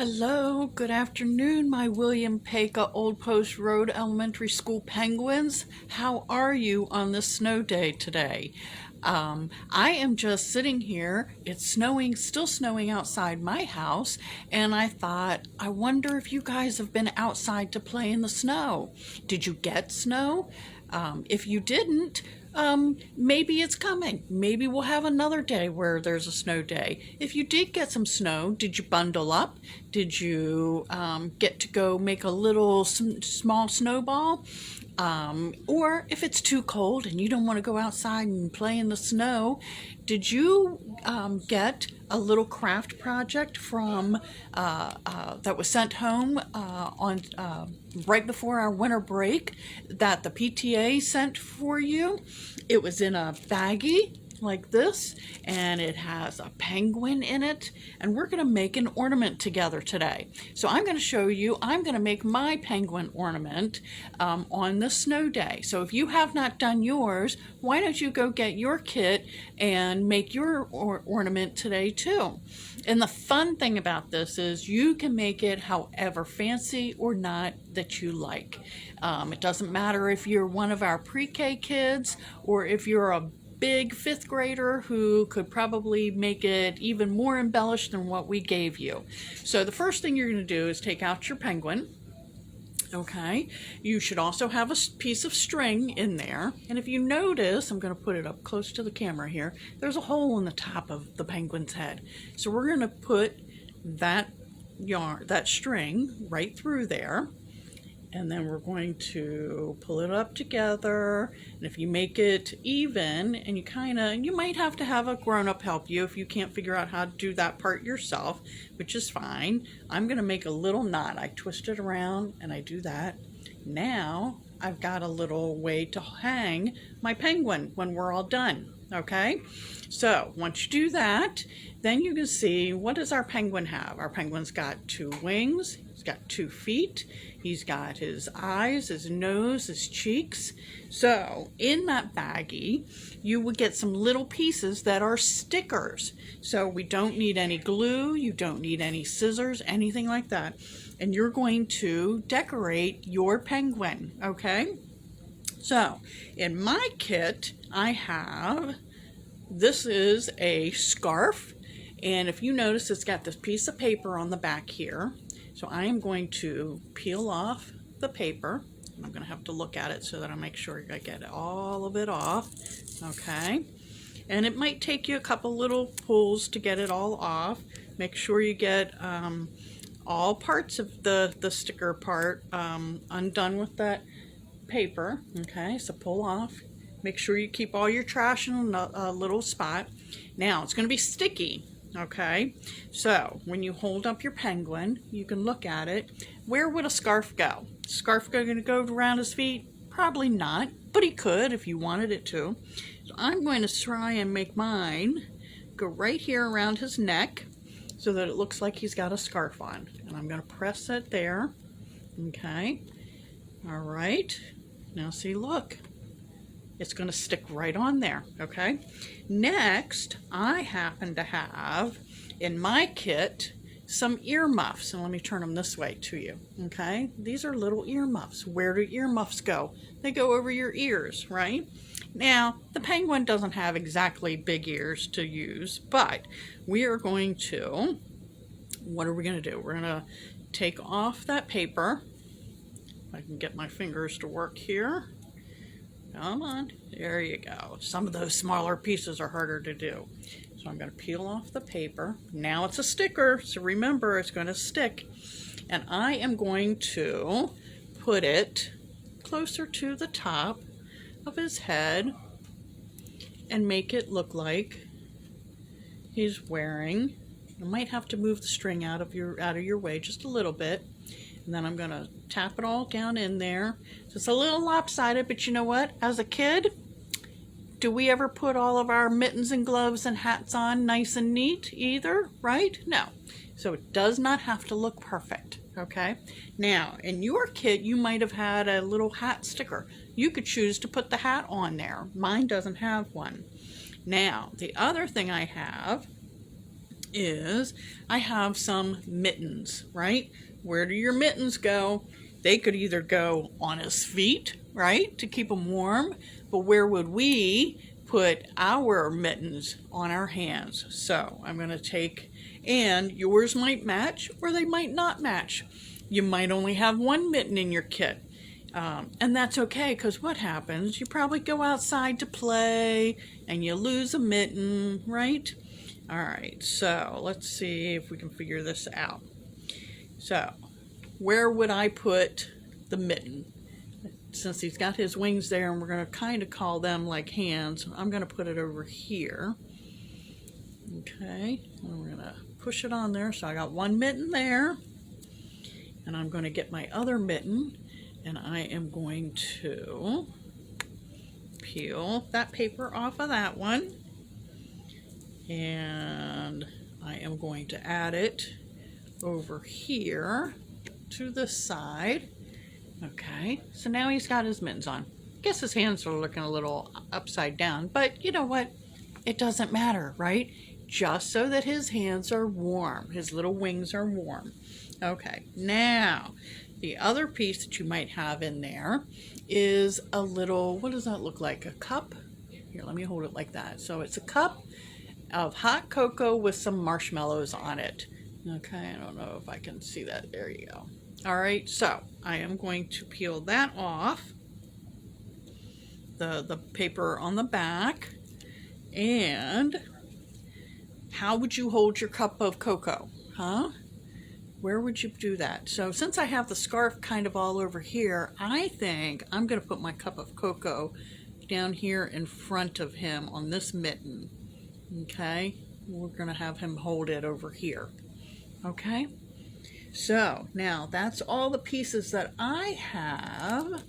Hello, good afternoon, my William Peka Old Post Road Elementary School penguins. How are you on this snow day today? I am just sitting here. It's snowing, still snowing outside my house, and I thought, I wonder if you guys have been outside to play in the snow. Did you get snow? If you didn't, maybe it's coming. Maybe we'll have another day where there's a snow day. If you did get some snow, did you bundle up? Did you get to go make a little small snowball? Or if it's too cold and you don't want to go outside and play in the snow, did you get a little craft project from that was sent home on right before our winter break that the PTA sent for you? It was in a baggie like this, and it has a penguin in it, and we're going to make an ornament together today. So I'm going to show you, I'm going to make my penguin ornament on the snow day. So if you have not done yours, why don't you go get your kit and make your ornament today too. And the fun thing about this is you can make it however fancy or not that you like. It doesn't matter if you're one of our pre-K kids or if you're a big fifth grader who could probably make it even more embellished than what we gave you. So the first thing you're going to do is take out your penguin. Okay, you should also have a piece of string in there, and if you notice, I'm going to put it up close to the camera here, there's a hole in the top of the penguin's head. So we're going to put that string right through there, and then we're going to pull it up together. And if you make it even, and you might have to have a grown-up help you if you can't figure out how to do that part yourself, which is fine. I'm gonna make a little knot. I twist it around and I do that. Now I've got a little way to hang my penguin when we're all done, okay? So once you do that, then you can see, what does our penguin have? Our penguin's got 2 wings, he's got 2 feet, he's got his eyes, his nose, his cheeks. So in that baggie, you would get some little pieces that are stickers. So we don't need any glue, you don't need any scissors, anything like that. And you're going to decorate your penguin, okay? So in my kit, I have, this is a scarf. And if you notice, it's got this piece of paper on the back here. So I am going to peel off the paper. I'm going to have to look at it so that I make sure I get all of it off. Okay. And it might take you a couple little pulls to get it all off. Make sure you get all parts of the sticker part undone with that paper. Okay, so pull off. Make sure you keep all your trash in a little spot. Now, it's going to be sticky. Okay, so when you hold up your penguin, you can look at it. Where would a scarf go? Scarf going to go around his feet? Probably not, but he could if you wanted it to. So I'm going to try and make mine go right here around his neck so that it looks like he's got a scarf on. And I'm going to press it there. Okay, all right. Now see, look. It's going to stick right on there, okay? Next, I happen to have in my kit some earmuffs, and let me turn them this way to you, okay? These are little earmuffs. Where do earmuffs go? They go over your ears, right? Now, the penguin doesn't have exactly big ears to use, but we are going to, what are we going to do? We're going to take off that paper. I can get my fingers to work here. Come on, there you go. Some of those smaller pieces are harder to do. So I'm going to peel off the paper. Now it's a sticker, so remember it's going to stick. And I am going to put it closer to the top of his head and make it look like he's wearing. I might have to move the string out of your way just a little bit. And then I'm going to tap it all down in there. So it's a little lopsided, but you know what? As a kid, do we ever put all of our mittens and gloves and hats on nice and neat either, right? No. So it does not have to look perfect, okay? Now, in your kit, you might have had a little hat sticker. You could choose to put the hat on there. Mine doesn't have one. Now, the other thing I have is I have some mittens, right? Where do your mittens go? They could either go on his feet, right, to keep him warm, but where would we put our mittens? On our hands. So I'm going to take, and yours might match or they might not match. You might only have one mitten in your kit. And that's okay, because what happens? You probably go outside to play and you lose a mitten, right? All right, so let's see if we can figure this out. So where would I put the mitten? Since he's got his wings there, and we're going to kind of call them like hands, I'm going to put it over here. Okay, and we're going to push it on there. So I got one mitten there, and I'm going to get my other mitten, and I am going to peel that paper off of that one, and I am going to add it over here to the side. Okay, so now he's got his mittens on. I guess his hands are looking a little upside down, but you know what? It doesn't matter, right? Just so that his hands are warm, his little wings are warm. Okay, now the other piece that you might have in there is a little, what does that look like? A cup? Here, let me hold it like that. So it's a cup of hot cocoa with some marshmallows on it. Okay, I don't know if I can see that. There you go. All right, so I am going to peel that off, the paper on the back. And how would you hold your cup of cocoa? Huh? Where would you do that? So since I have the scarf kind of all over here, I think I'm going to put my cup of cocoa down here in front of him on this mitten. Okay, we're going to have him hold it over here. Okay, so now that's all the pieces that I have.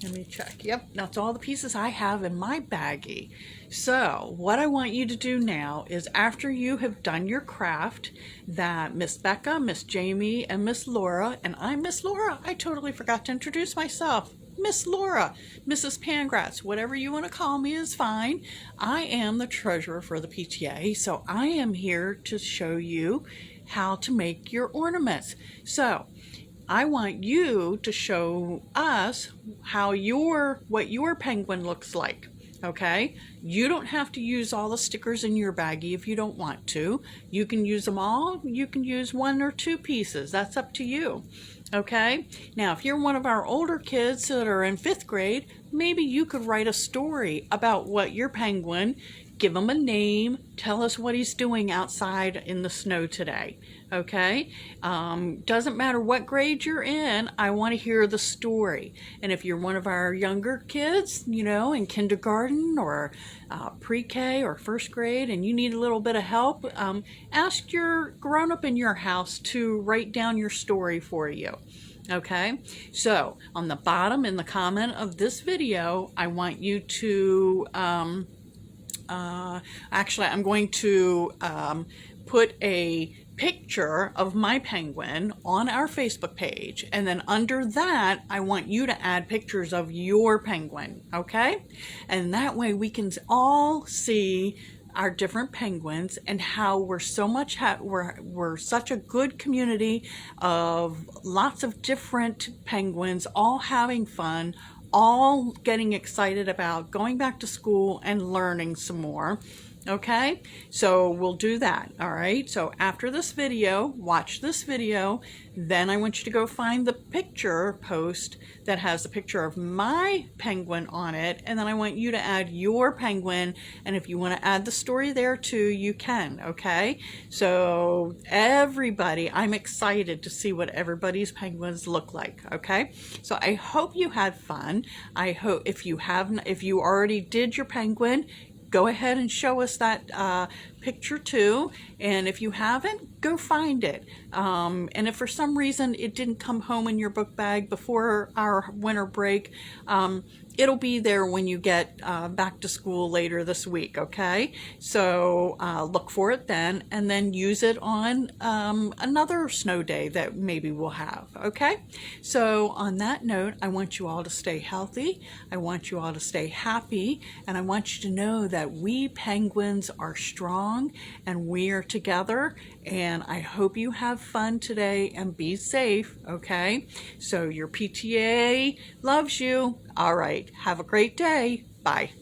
Let me check. Yep, that's all the pieces I have in my baggie. So what I want you to do now is, after you have done your craft that Miss Becca, Miss Jamie, and Miss Laura, and I'm Miss Laura, I totally forgot to introduce myself. Miss Laura, Mrs. Pangratz, whatever you want to call me is fine. I am the treasurer for the PTA, so I am here to show you how to make your ornaments. So I want you to show us how what your penguin looks like. Okay, you don't have to use all the stickers in your baggie if you don't want to. You can use them all. You can use one or two pieces. That's up to you. Okay, now if you're one of our older kids that are in 5th grade, maybe you could write a story about what your penguin, give him a name, tell us what he's doing outside in the snow today. Okay, doesn't matter what grade you're in, I want to hear the story. And if you're one of our younger kids, you know, in kindergarten or pre-K or 1st grade, and you need a little bit of help, ask your grown-up in your house to write down your story for you. Okay, so on the bottom in the comment of this video, I want you to actually, I'm going to put a picture of my penguin on our Facebook page, and then under that I want you to add pictures of your penguin. Okay, and that way we can all see our different penguins and how we're so much we're such a good community of lots of different penguins, all having fun, all getting excited about going back to school and learning some more. Okay, so we'll do that. All right, so after this video, watch this video, then I want you to go find the picture post that has the picture of my penguin on it, and then I want you to add your penguin, and if you want to add the story there too, you can. Okay, so everybody, I'm excited to see what everybody's penguins look like. Okay, so I hope you had fun. I hope if you already did your penguin, go ahead and show us that picture too, and if you haven't, go find it. And if for some reason it didn't come home in your book bag before our winter break, it'll be there when you get back to school later this week. Okay, so look for it then, and then use it on another snow day that maybe we'll have. Okay, so on that note, I want you all to stay healthy, I want you all to stay happy, and I want you to know that we penguins are strong strong and we are together, and I hope you have fun today and be safe, okay? So your PTA loves you. All right, have a great day. Bye.